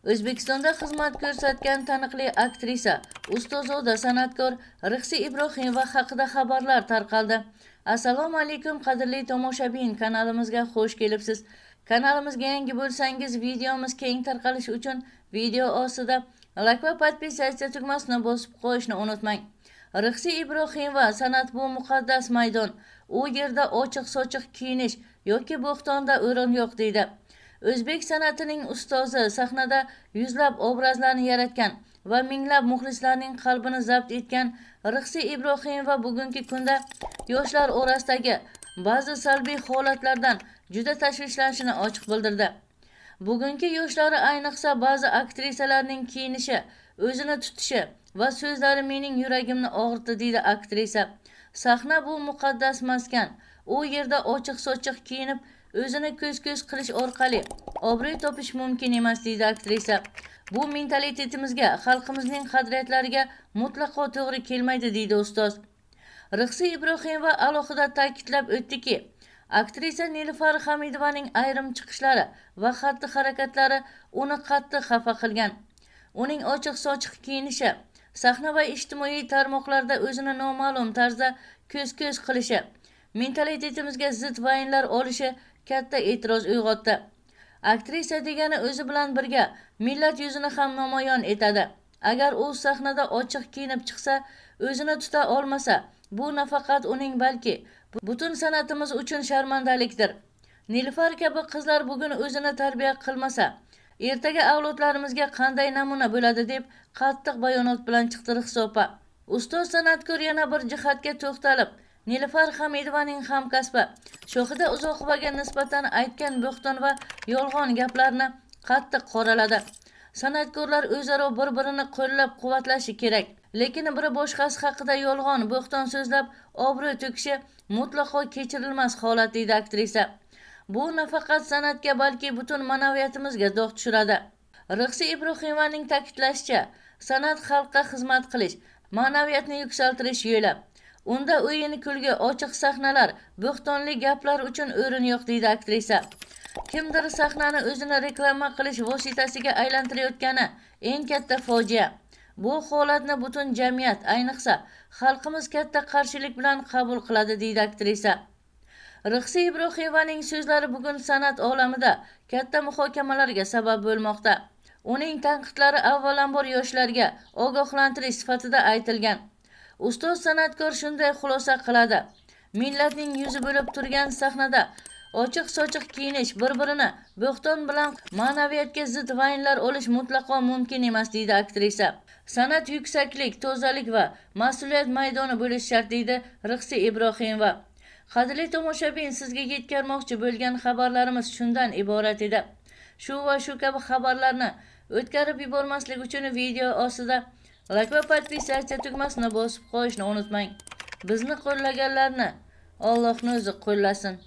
O'zbekistonda xizmat ko'rsatgan taniqli aktrisa, ustozoda san'atkor Rixsi Ibrohimova haqida xabarlar tarqaldi. Assalomu alaykum qadrli tomoshabin, kanalimizga xush kelibsiz. Kanalimizga yangi bo'lsangiz, videomiz keng tarqalishi uchun video ostida like va podpisatsiya tugmasini bosib qo'yishni unutmang. Rixsi Ibrohimova san'at bu muqaddas maydon. U yerda ochiq-sochiq kiyinish yoki bo'xtonda o'rin yo'q deydi. O'zbek san'atining ustozi, sahnada yuzlab obrazlarni yaratgan va minglab muxlislarning qalbini zabt etgan Rixsi Ibrohimova bugungi kunda yoshlar orasidagi ba'zi salbiy holatlardan juda tashvishlanishini ochiq bildirdi. Bugungi yoshlari, ayniqsa ba'zi aktrisalarning kiyinishi, o'zini tutishi va so'zlari mening yuragimni og'ritdi, deydi aktrisa. Sahna bu muqaddas maskan. U yerda ochiq-sochiq kiyinib, o'zini ko'z-ko'z qilish orqali obro' topish mumkin emas, deydi aktrisa. Bu mentalitetimizga, xalqimizning qadriyatlariga mutlaqo to'g'ri kelmaydi, deydi ustoz. Rixsi Ibrohimova alohida ta'kidlab o'tdiki, aktrisa Nilufar Hamidovaning ayrim chiqishlari va xatti-harakatlari uni qattiq xafa qilgan. Uning ochiq-sochiq kiyinishi, sahna va ijtimoiy tarmoqlarda o'zini noma'lum tarzda ko'z-ko'z qilishi, mentalitetimizga zid vayinlar olishi katta e'tiroz uyg'otdi. Aktrisa degani o'zi bilan birga millat yuzini ham namoyon etadi. Agar u sahnada ochiq kiyinib chiqsa, o'zini tuta olmasa, bu nafaqat uning, balki butun san'atimiz uchun sharmandalikdir. Nilufar kabi qizlar bugun o'zini tarbiya qilmasa, ertaga avlodlarimizga qanday namuna bo'ladi, deb qattiq bayonot bilan chiqdi Rixsi opa. Ustoz san'atkor yana bir jihatga to'xtalib, Nilufar Hamidovaning hamkasbi Shohida Uzoqovaga nisbatan aytgan bo'xton va yolg'on gaplarni qattiq qoraladi. San'atkorlar o'zaro bir-birini qo'llab-quvvatlashi kerak, lekin biri boshqasi haqida yolg'on, bo'xton so'zlab obro' to'kishi mutlaqo kechirilmas holat, deydi aktrisa. Bu nafaqat san'atga, balki butun ma'naviyatimizga dog' tushiradi. Rixsi Ibrohimovaning ta'kidlashicha, san'at xalqqa xizmat qilish, ma'naviyatni yuksaltirish yo'li. Unda o'yin, kulgi, ochiq sahnalar, bo'xtonli gaplar uchun o'rin yo'q, deydi aktrisa. Kimdir sahnani o'zini reklama qilish vositasiga aylantirayotgani eng katta fojia. Bu holatni butun jamiyat, ayniqsa xalqimiz katta qarshilik bilan qabul qiladi, deydi aktrisa. Rixsi Ibrohimovaning so'zlari bugun san'at olamida katta muhokamalarga sabab bo'lmoqda. Uning tanqidlari avvalambor yoshlarga ogohlantirish sifatida aytilgan. Ustoz san'atkor shunday xulosa qiladi: millatning yuzi bo'lib turgan sahnada ochiq-sochiq kiyinish, bir-birini bo'xton bilan ma'naviyatga zid vayinlar olish mutlaqo mumkin emas, deydi aktrisa. San'at yuksaklik, tozalik va mas'uliyat maydoni bo'lishi shart, deydi Rixsi Ibrohimova. Qadrli tomoshabin, sizga yetkazmoqchi bo'lgan xabarlarimiz shundan iborat edi. Shu va shu kabi xabarlarni o'tkazib yubormaslik uchun video ostida like va podpisatsiya tugmasini bosib qo'yishni unutmang. Bizni qo'llaganlarni Allohning o'zi qo'llasin.